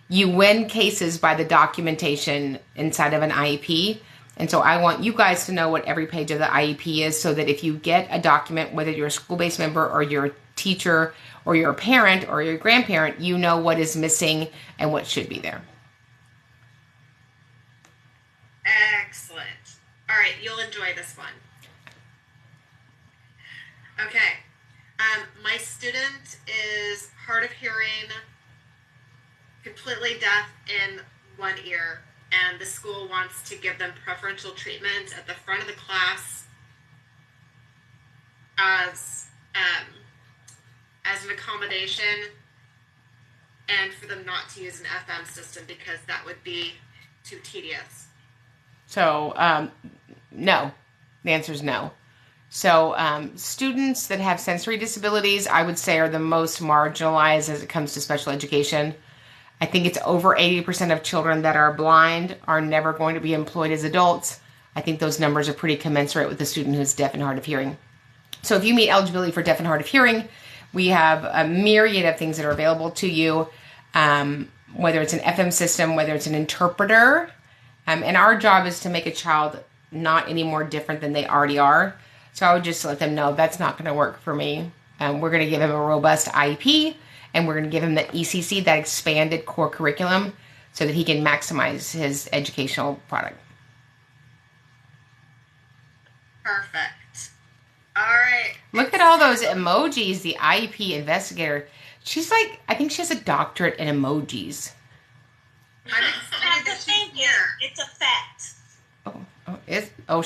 you win cases by the documentation inside of an IEP. And so I want you guys to know what every page of the IEP is so that if you get a document, whether you're a school-based member or you're a teacher or you're a parent or you're a grandparent, you know what is missing and what should be there. Excellent. All right, you'll enjoy this one. Okay. My student is hard of hearing, completely deaf in one ear, and the school wants to give them preferential treatment at the front of the class as an accommodation, and for them not to use an FM system because that would be too tedious. So, no. The answer is no. So, students that have sensory disabilities, I would say, are the most marginalized as it comes to special education. I think it's over 80% of children that are blind are never going to be employed as adults. I think those numbers are pretty commensurate with a student who's deaf and hard of hearing. So if you meet eligibility for deaf and hard of hearing, we have a myriad of things that are available to you, whether it's an FM system, whether it's an interpreter. And our job is to make a child not any more different than they already are. So I would just let them know that's not going to work for me. We're going to give him a robust IEP, and we're going to give him the ECC, that expanded core curriculum, so that he can maximize his educational product. Perfect. All right. Look at all those emojis, the IEP investigator. She's like, I think she has a doctorate in emojis. I'm excited that she's here. It's a fact.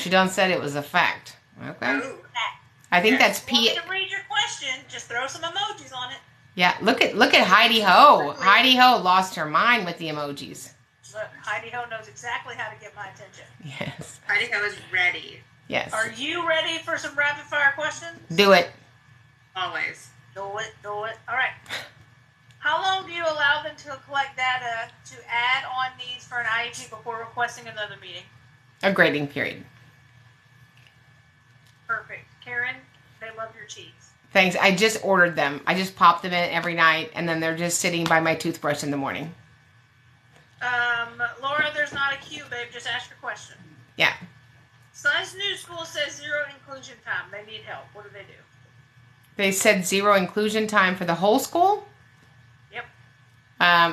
She done said it was a fact. Okay. Ooh. Fact. I think that's If you want P. me to read your question, just throw some emojis on it. Yeah, look at Heidi Ho. Heidi Ho lost her mind with the emojis. Look, Heidi Ho knows exactly how to get my attention. Yes. Heidi Ho is ready. Yes. Are you ready for some rapid fire questions? Do it. Always. Do it. All right. How long do you allow them to collect data to add on needs for an IEP before requesting another meeting? A grading period. Perfect. Karen, they love your cheese. Thanks. I just ordered them. I just pop them in every night, and then they're just sitting by my toothbrush in the morning. Laura, there's not a cue, babe. Just ask your question. Yeah. Sun's new school says 0 inclusion time. They need help. What do they do? They said 0 inclusion time for the whole school? Yep.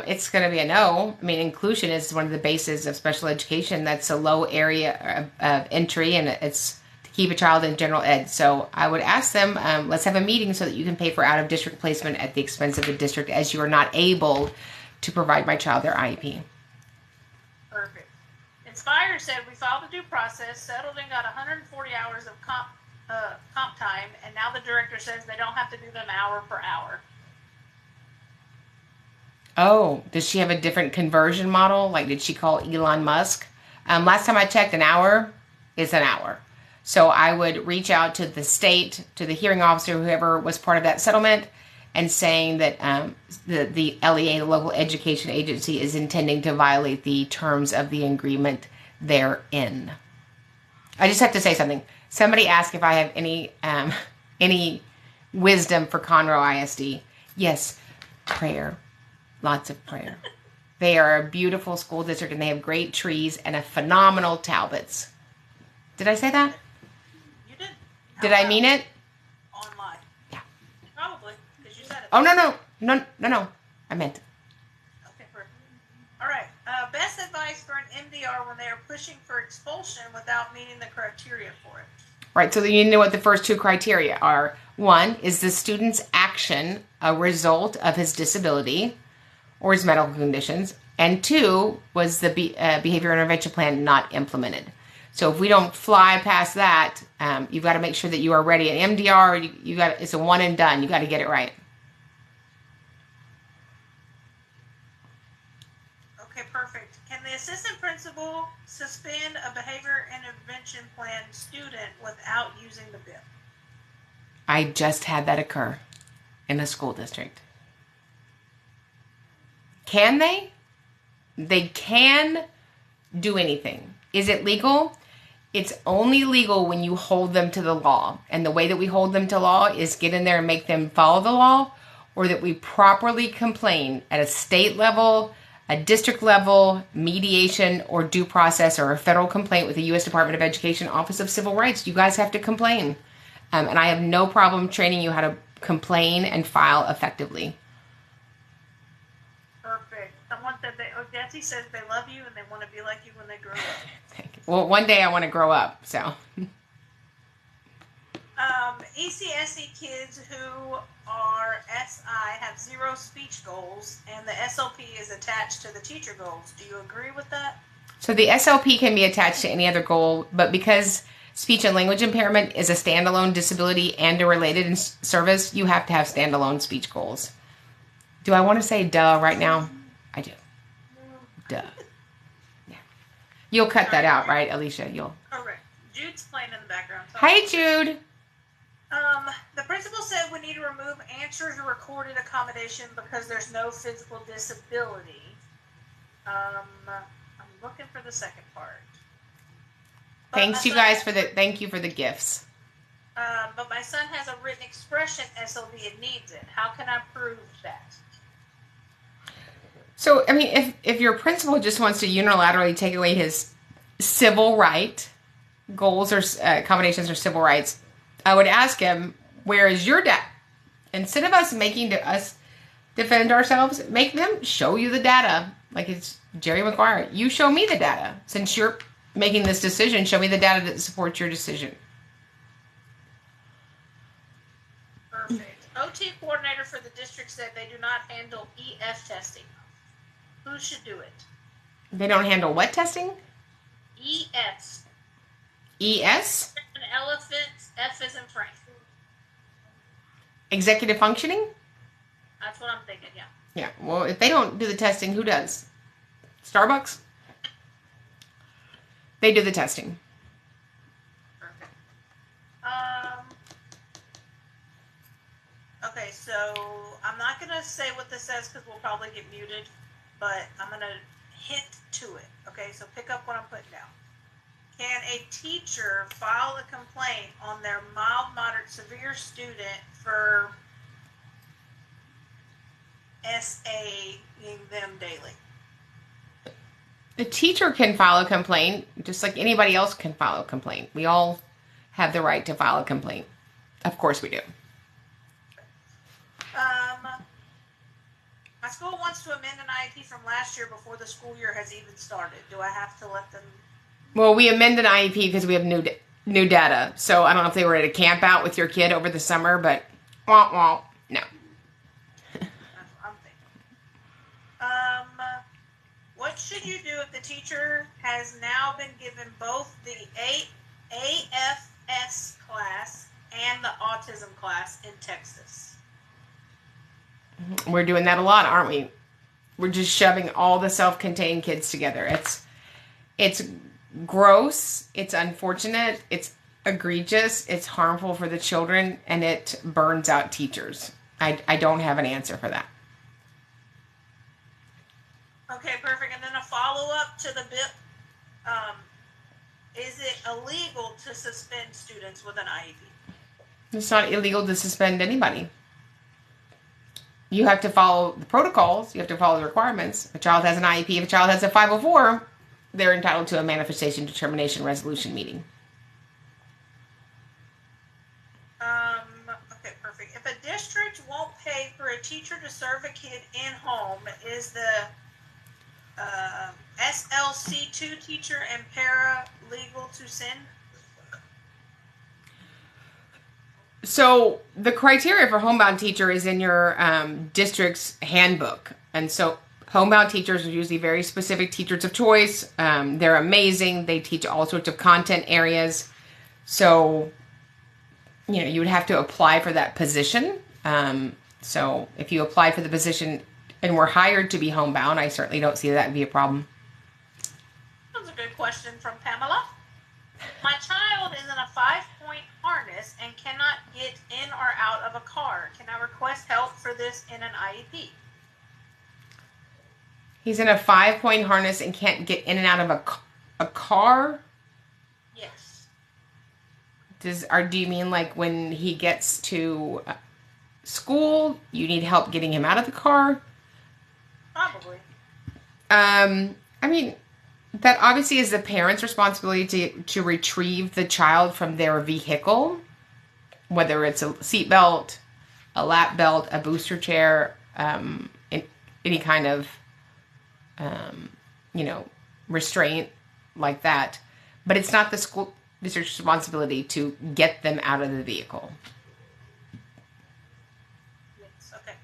It's going to be a no. I mean, inclusion is one of the bases of special education. That's a low area of entry, and it's to keep a child in general ed. So I would ask them, let's have a meeting so that you can pay for out-of-district placement at the expense of the district, as you are not able to provide my child their IEP. Perfect. Inspire said we filed a due process, settled and got 140 hours of comp time, and now the director says they don't have to do them hour per hour. Oh, does she have a different conversion model? Like, did she call Elon Musk? Last time I checked, an hour is an hour. So I would reach out to the state, to the hearing officer, whoever was part of that settlement, and saying that the LEA, the local education agency, is intending to violate the terms of the agreement therein. I just have to say something. Somebody asked if I have any wisdom for Conroe ISD. Yes, prayer. Lots of prayer. They are a beautiful school district, and they have great trees and a phenomenal Talbots. Did I say that? You did. Did I mean it? Online. Yeah. Probably, because you said it. Oh, no. I meant it. Okay, perfect. All right. Best advice for an MDR when they are pushing for expulsion without meeting the criteria for it. Right, so you know what the first 2 criteria are. 1, is the student's action a result of his disability or his medical conditions? And 2, was the behavior intervention plan not implemented? So if we don't fly past that, you've got to make sure that you are ready. An MDR, it's a one and done. You got to get it right. Okay, perfect. Can the assistant principal suspend a behavior intervention plan student without using the BIP? I just had that occur in a school district. Can they? They can do anything. Is it legal? It's only legal when you hold them to the law. And the way that we hold them to law is get in there and make them follow the law, or that we properly complain at a state level, a district level, mediation, or due process, or a federal complaint with the U.S. Department of Education, Office of Civil Rights. You guys have to complain. And I have no problem training you how to complain and file effectively. Perfect. Someone said Desi says they love you and they want to be like you when they grow up. Thank you. Well, one day I want to grow up, so. ECSE kids who are SI have 0 speech goals, and the SLP is attached to the teacher goals. Do you agree with that? So the SLP can be attached to any other goal, but because speech and language impairment is a standalone disability and a related service, you have to have standalone speech goals. Do I want to say duh right now? I do. Duh. Yeah. You'll cut that out, right, Alicia? You'll. Correct. Jude's playing in the background. So Hi, Jude. The principal said we need to remove answers or recorded accommodation because there's no physical disability. I'm looking for the second part. Thanks, you guys, thank you for the gifts. But my son has a written expression SOB and needs it. How can I prove that? So, I mean, if your principal just wants to unilaterally take away his civil right, goals or accommodations or civil rights, I would ask him, where is your data? Instead of us making us defend ourselves, make them show you the data. Like it's Jerry Maguire. You show me the data. Since you're making this decision, show me the data that supports your decision. Perfect. OT coordinator for the district said they do not handle EF testing. Who should do it? They don't handle what testing? ES. ES? An elephant, F is in Frank. Executive functioning? That's what I'm thinking, yeah. Yeah, well, if they don't do the testing, who does? Starbucks? They do the testing. Perfect. Okay, so I'm not going to say what this says because we'll probably get muted, but I'm going to hint to it. Okay, so pick up what I'm putting down. Can a teacher file a complaint on their mild, moderate, severe student for SAing them daily? The teacher can file a complaint, just like anybody else can file a complaint. We all have the right to file a complaint. Of course we do. My school wants to amend an IEP from last year before the school year has even started. Do I have to let them? Well, we amend an IEP because we have new data. So I don't know if they were at a camp out with your kid over the summer, but no. That's what I'm thinking. What should you do if the teacher has now been given both the AFS class and the autism class in Texas? We're doing that a lot, aren't we? We're just shoving all the self-contained kids together. It's gross, it's unfortunate, it's egregious, it's harmful for the children, and it burns out teachers. I don't have an answer for that. Okay, perfect. And then a follow-up to the bill. Is it illegal to suspend students with an IEP? It's not illegal to suspend anybody. You have to follow the protocols. You have to follow the requirements. If a child has an IEP, if a child has a 504, they're entitled to a manifestation determination resolution meeting. Okay, perfect. If a district won't pay for a teacher to serve a kid in home, is the SLC2 teacher and para legal to send? So the criteria for homebound teacher is in your district's handbook. And so homebound teachers are usually very specific teachers of choice. They're amazing. They teach all sorts of content areas. So, you would have to apply for that position. So if you apply for the position and were hired to be homebound, I certainly don't see that would be a problem. That's a good question from Pamela. My child is in a 5-point harness and cannot get in or out of a car. Can I request help for this in an IEP? He's in a 5-point harness and can't get in and out of a car? Yes. Do you mean like when he gets to school, you need help getting him out of the car? Probably. I mean, that obviously is the parent's responsibility to retrieve the child from their vehicle, whether it's a seatbelt, a lap belt, a booster chair, any kind of, restraint like that. But it's not the school district's responsibility to get them out of the vehicle. Yes, okay.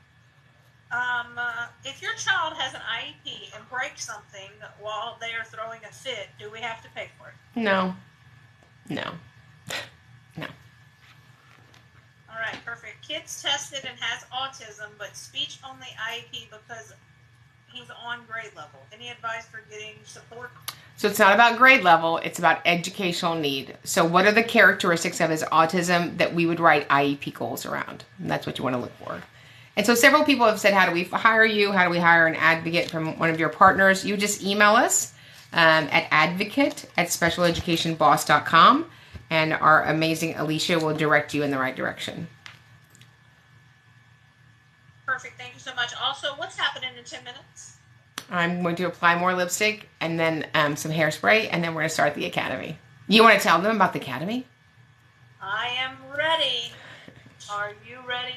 If your child has an IEP and breaks something while they are throwing a fit, do we have to pay for it? No. All right, perfect. Kid's tested and has autism, but speech only IEP because he's on grade level. Any advice for getting support? So it's not about grade level, it's about educational need. So what are the characteristics of his autism that we would write IEP goals around? And that's what you want to look for. And so several people have said, how do we hire you? How do we hire an advocate from one of your partners? You just email us at advocate@specialeducationboss.com, and our amazing Alicia will direct you in the right direction. Perfect. Thank you so much. Also, what's happening in 10 minutes? I'm going to apply more lipstick and then some hairspray, and then we're going to start the academy. You want to tell them about the academy? I am ready. Are you ready?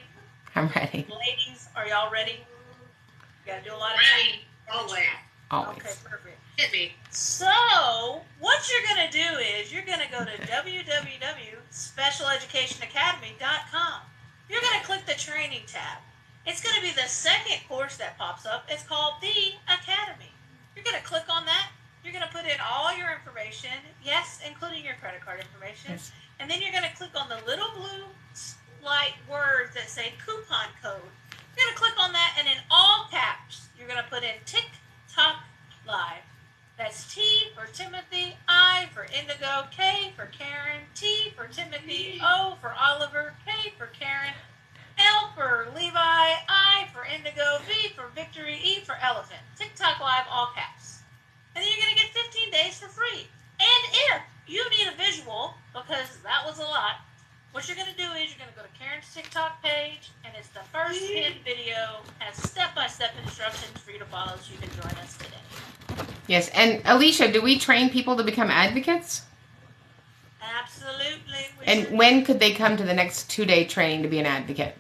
I'm ready. Ladies, are y'all ready? You gotta do a lot of Ready. training. Always. Okay, perfect. Hit me. So, what you're gonna do is you're gonna go to www.specialeducationacademy.com. You're gonna click the training tab. It's gonna be the second course that pops up. It's called the Academy. You're gonna click on that. You're gonna put in all your information, yes, including your credit card information, Yes. and then you're gonna click on the little blue light words that say coupon code. You're gonna click on that, and in all caps, you're gonna put in TikTok Live. That's T for Timothy, I for Indigo, K for Karen, T for Timothy, O for Oliver, K for Karen, L for Levi, I for Indigo, V for Victory, E for Elephant. TikTok Live, all caps. And then you're gonna get 15 days for free. And if you need a visual, because that was a lot, what you're going to do is you're going to go to Karen's TikTok page, and it's the first pinned video, has step-by-step instructions for you to follow, so you can join us today. Yes, and Alicia, do we train people to become advocates? Absolutely. And when could they come to the next 2-day training to be an advocate?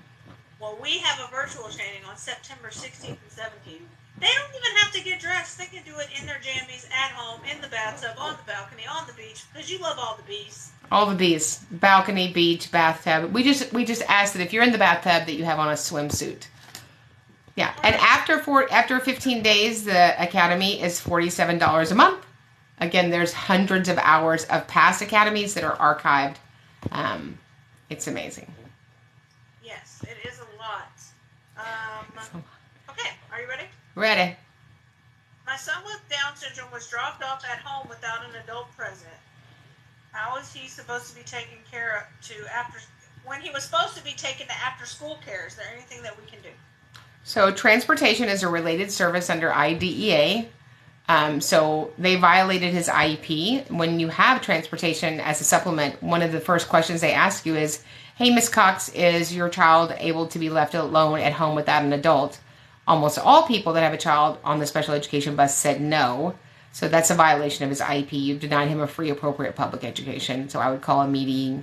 Well, we have a virtual training on September 16th and 17th. They don't even have to get dressed. They can do it in their jammies, at home, in the bathtub, on the balcony, on the beach, because you love all the bees. All the bees. Balcony, beach, bathtub. We just ask that if you're in the bathtub that you have on a swimsuit. Yeah. And after 15 days, the academy is $47 a month. Again, there's hundreds of hours of past academies that are archived. It's amazing. Yes, it is a lot. Okay, are you ready? Ready. My son with Down syndrome was dropped off at home without an adult present. How is he supposed to be taken care of when he was supposed to be taken to after school care? Is there anything that we can do? So transportation is a related service under IDEA. So they violated his IEP. When you have transportation as a supplement, one of the first questions they ask you is, hey, Miss Cox, is your child able to be left alone at home without an adult? Almost all people that have a child on the special education bus said no. So that's a violation of his IEP. You've denied him a free, appropriate public education. So I would call a meeting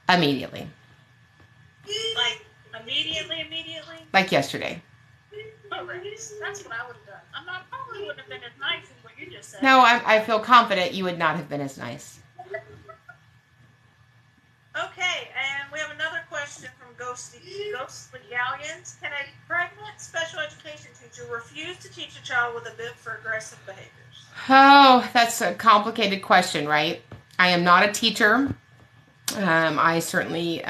immediately. Like immediately? Like yesterday. Correct. That's what I would have done. Probably wouldn't have been as nice as what you just said. No, I feel confident you would not have been as nice. Okay, and we have another question from Ghostly Galleons. Can a pregnant special education teacher refuse to teach a child with a bib for aggressive behaviors? Oh, that's a complicated question, right? I am not a teacher. I certainly,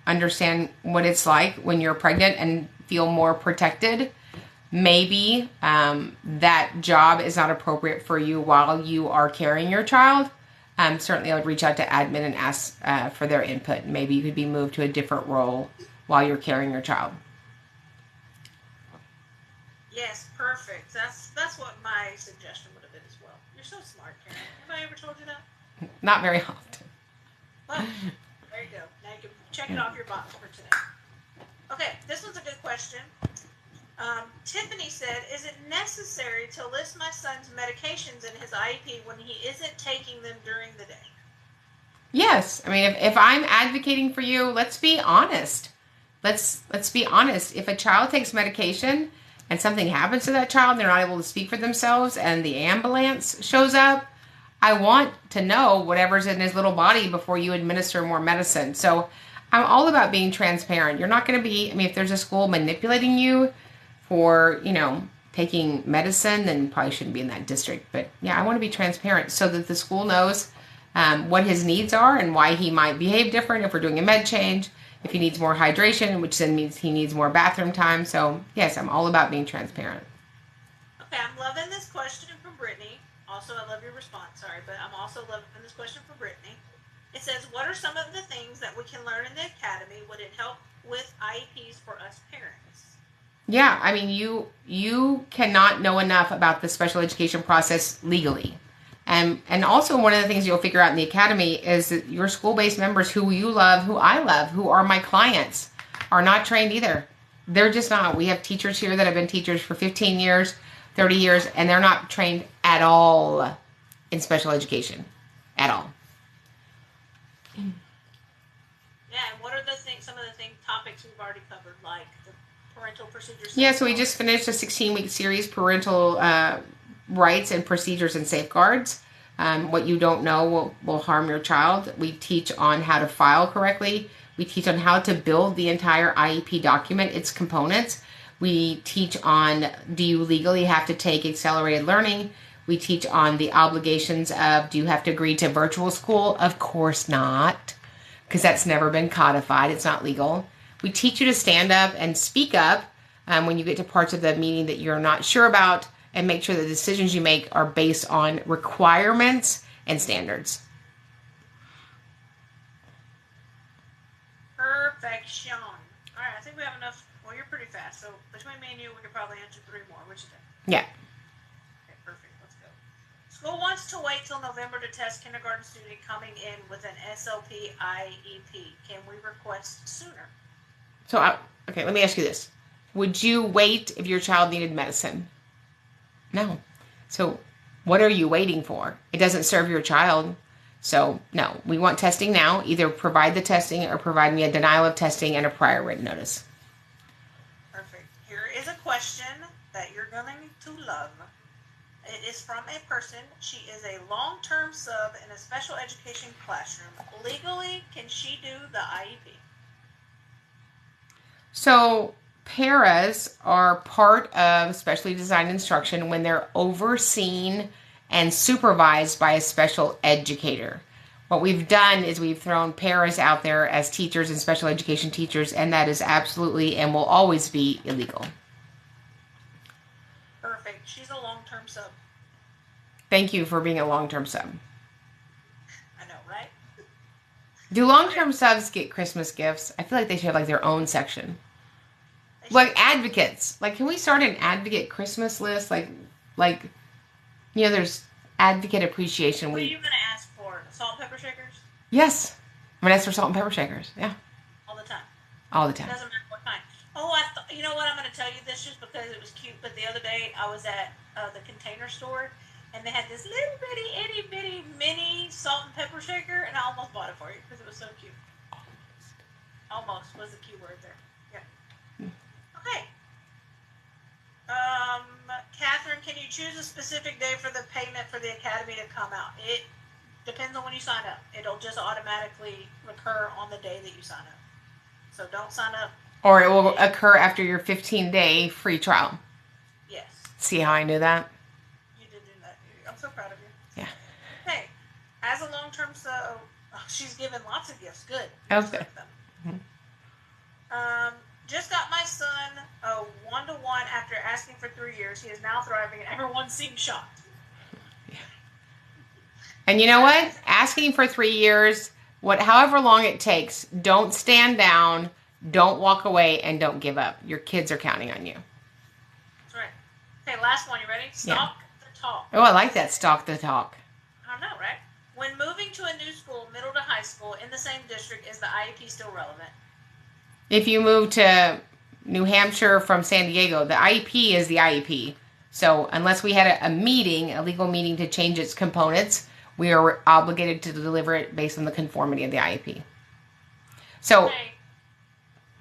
understand what it's like when you're pregnant and feel more protected. Maybe that job is not appropriate for you while you are carrying your child. Certainly I would reach out to admin and ask for their input. Maybe you could be moved to a different role while you're carrying your child. Yes, perfect. That's what my suggestion would have been as well. You're so smart, Karen. Have I ever told you that? Not very often. Well, there you go. Now you can check it off your box for today. Okay, this one's a good question. Tiffany said, is it necessary to list my son's medications in his IEP when he isn't taking them during the day? Yes. I mean, if I'm advocating for you, let's be honest. Let's be honest. If a child takes medication and something happens to that child, they're not able to speak for themselves, and the ambulance shows up, I want to know whatever's in his little body before you administer more medicine. So I'm all about being transparent. You're not going to be, if there's a school manipulating you for, taking medicine, then you probably shouldn't be in that district. But yeah, I want to be transparent so that the school knows what his needs are and why he might behave different if we're doing a med change, if he needs more hydration, which then means he needs more bathroom time. So yes, I'm all about being transparent. Okay, I'm loving this question from Brittany. Also, I love your response, sorry, but I'm also loving this question from Brittany. It says, what are some of the things that we can learn in the academy? Would with IEPs for us parents? Yeah, I mean, you cannot know enough about the special education process legally. And also one of the things you'll figure out in the academy is that your school-based members who you love, who I love, who are my clients, are not trained either. They're just not. We have teachers here that have been teachers for 15 years, 30 years, and they're not trained at all in special education. At all. Yeah, and what are some of the topics we've already covered, like the parental procedures? Yeah, so we just finished a 16-week series, Parental Rights and Procedures and Safeguards. What you don't know will harm your child. We teach on how to file correctly. We teach on how to build the entire IEP document, its components. We teach on, do you legally have to take accelerated learning? We teach on the obligations of, do you have to agree to virtual school? Of course not, because that's never been codified. It's not legal. We teach you to stand up and speak up when you get to parts of the meeting that you're not sure about, and make sure the decisions you make are based on requirements and standards. Perfection. All right, I think we have enough. Well, you're pretty fast, so between me and you, we could probably answer 3 more. What you think? Yeah. Okay, perfect. Let's go. School wants to wait till November to test kindergarten student coming in with an SLP IEP. Can we request sooner? So, okay, let me ask you this. Would you wait if your child needed medicine? No. So, what are you waiting for? It doesn't serve your child. So, no. We want testing now. Either provide the testing or provide me a denial of testing and a prior written notice. Perfect. Here is a question that you're going to love. It is from a person. She is a long-term sub in a special education classroom. Legally, can she do the IEP? So, paras are part of specially designed instruction when they're overseen and supervised by a special educator. What we've done is we've thrown paras out there as teachers and special education teachers, and that is absolutely and will always be illegal. Perfect. She's a long-term sub. Thank you for being a long-term sub. I know, right? Do long-term subs get Christmas gifts? I feel like they should have like their own section. Like advocates. Like, can we start an advocate Christmas list? Like, there's advocate appreciation What are week. you going to ask for? Salt and pepper shakers? Yes. I'm going to ask for salt and pepper shakers. Yeah. All the time. All the It time. doesn't matter what kind. Oh, you know what? I'm going to tell you this just because it was cute. But the other day I was at the Container Store, and they had this little bitty, itty bitty, mini salt and pepper shaker, and I almost bought it for you because it was so cute. Almost was the key word there. Yeah. Okay. Catherine, can you choose a specific day for the payment for the academy to come out? It depends on when you sign up. It'll just automatically recur on the day that you sign up. So don't sign up. Or it will occur after your 15-day free trial. Yes. See how I knew that? You did do that. I'm so proud of you. Yeah. Hey, as a long-term she's given lots of gifts. Good. Okay. Just got my son a 1-to-1 after asking for 3 years. He is now thriving, and everyone seems shocked. Yeah. And you know what? Asking for 3 years, however long it takes, don't stand down, don't walk away, and don't give up. Your kids are counting on you. That's right. Okay, last one. You ready? Stalk the talk. Oh, I like that. Stalk the talk. I know, right? When moving to a new school, middle to high school, in the same district, is the IEP still relevant? If you move to New Hampshire from San Diego, the IEP is the IEP. So unless we had a legal meeting to change its components, we are obligated to deliver it based on the conformity of the IEP. So, okay.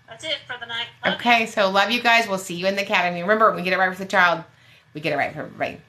That's it for the night. So love you guys. We'll see you in the academy. Remember, we get it right with the child. We get it right for everybody.